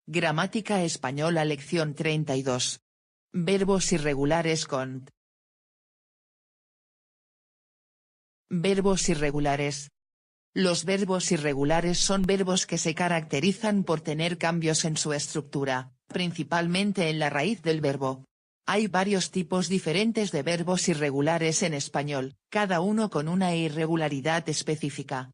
Gramática española lección 32. Verbos irregulares con. Verbos irregulares. Los verbos irregulares son verbos que se caracterizan por tener cambios en su estructura, principalmente en la raíz del verbo. Hay varios tipos diferentes de verbos irregulares en español, cada uno con una irregularidad específica.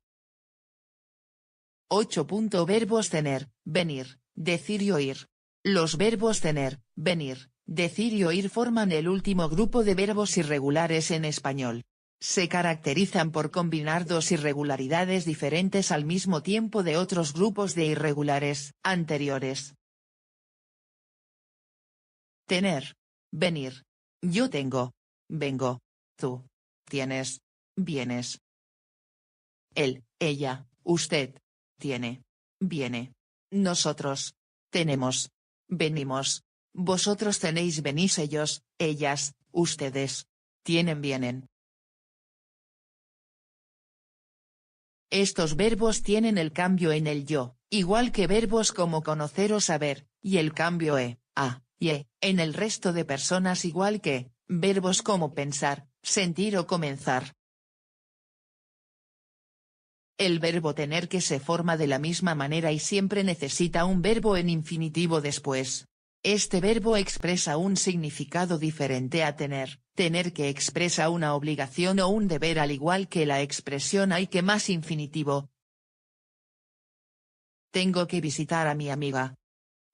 8. Verbos tener, venir, decir y oír. Los verbos tener, venir, decir y oír forman el último grupo de verbos irregulares en español. Se caracterizan por combinar dos irregularidades diferentes al mismo tiempo de otros grupos de irregulares anteriores. Tener, venir. Yo tengo, vengo. Tú, tienes, vienes. Él, ella, usted, tiene, viene. Nosotros, tenemos, venimos. Vosotros tenéis, venís, ellos, ellas, ustedes, tienen, vienen. Estos verbos tienen el cambio en el yo, igual que verbos como conocer o saber, y el cambio a y en el resto de personas, igual que verbos como pensar, sentir o comenzar. El verbo tener que se forma de la misma manera y siempre necesita un verbo en infinitivo después. Este verbo expresa un significado diferente a tener que expresa una obligación o un deber, al igual que la expresión hay que más infinitivo. Tengo que visitar a mi amiga.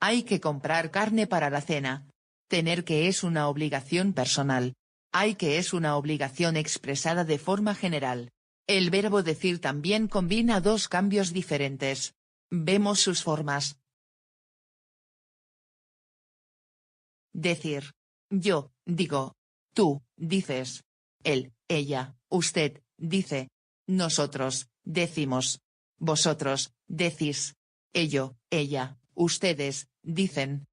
Hay que comprar carne para la cena. Tener que es una obligación personal. Hay que es una obligación expresada de forma general. El verbo decir también combina dos cambios diferentes. Vemos sus formas. Decir. Yo, digo. Tú, dices. Él, ella, usted, dice. Nosotros, decimos. Vosotros, decís. Ello, ella, ustedes, dicen.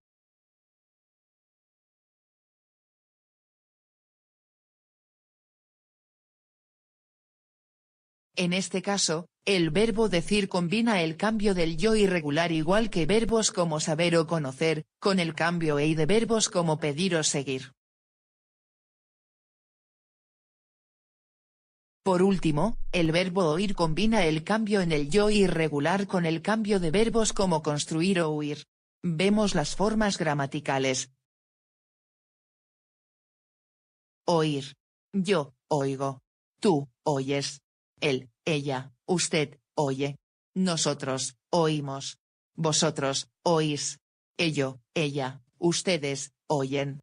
En este caso, el verbo decir combina el cambio del yo irregular, igual que verbos como saber o conocer, con el cambio de verbos como pedir o seguir. Por último, el verbo oír combina el cambio en el yo irregular con el cambio de verbos como construir o huir. Vemos las formas gramaticales. Oír. Yo, oigo. Tú, oyes. Él, ella, usted, oye. Nosotros, oímos. Vosotros, oís. Ello, ella, ustedes, oyen.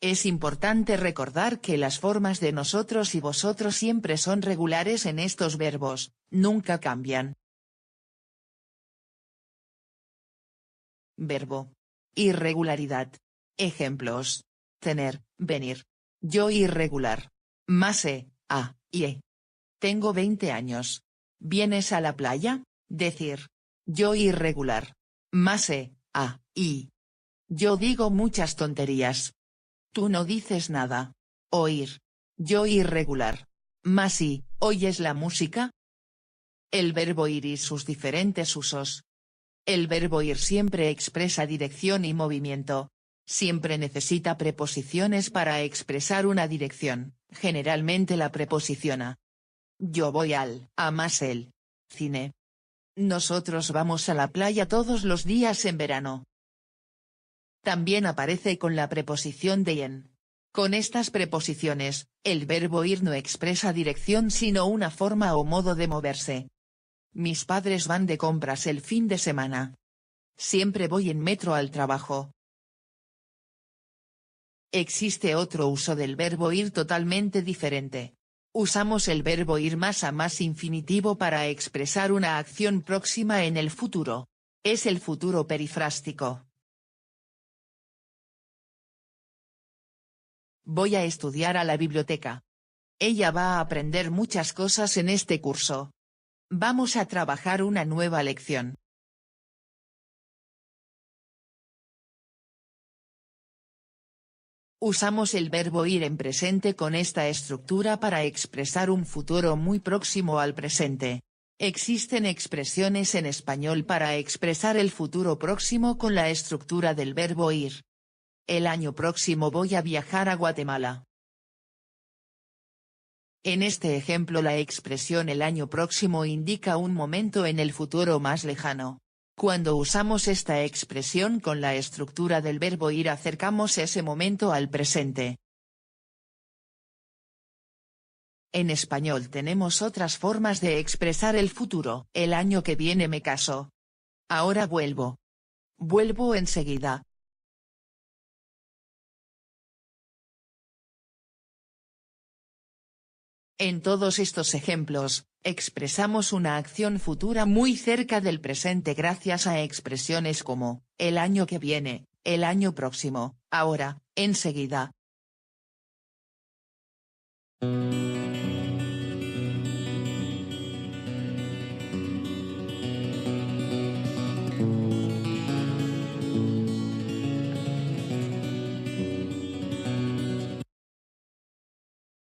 Es importante recordar que las formas de nosotros y vosotros siempre son regulares en estos verbos, nunca cambian. Verbo. Irregularidad. Ejemplos. Tener, venir. Yo irregular. Más a, y e. Tengo 20 años. ¿Vienes a la playa? Decir. Yo irregular. Más a, y. Yo digo muchas tonterías. Tú no dices nada. Oír. Yo irregular. Más y, ¿oyes la música? El verbo ir y sus diferentes usos. El verbo ir siempre expresa dirección y movimiento. Siempre necesita preposiciones para expresar una dirección, generalmente la preposición a. Yo voy a más el cine. Nosotros vamos a la playa todos los días en verano. También aparece con la preposición de en. Con estas preposiciones, el verbo ir no expresa dirección sino una forma o modo de moverse. Mis padres van de compras el fin de semana. Siempre voy en metro al trabajo. Existe otro uso del verbo ir totalmente diferente. Usamos el verbo ir más a más infinitivo para expresar una acción próxima en el futuro. Es el futuro perifrástico. Voy a estudiar a la biblioteca. Ella va a aprender muchas cosas en este curso. Vamos a trabajar una nueva lección. Usamos el verbo ir en presente con esta estructura para expresar un futuro muy próximo al presente. Existen expresiones en español para expresar el futuro próximo con la estructura del verbo ir. El año próximo voy a viajar a Guatemala. En este ejemplo la expresión el año próximo indica un momento en el futuro más lejano. Cuando usamos esta expresión con la estructura del verbo ir acercamos ese momento al presente. En español tenemos otras formas de expresar el futuro. El año que viene me caso. Ahora vuelvo. Vuelvo enseguida. En todos estos ejemplos, expresamos una acción futura muy cerca del presente gracias a expresiones como, el año que viene, el año próximo, ahora, enseguida.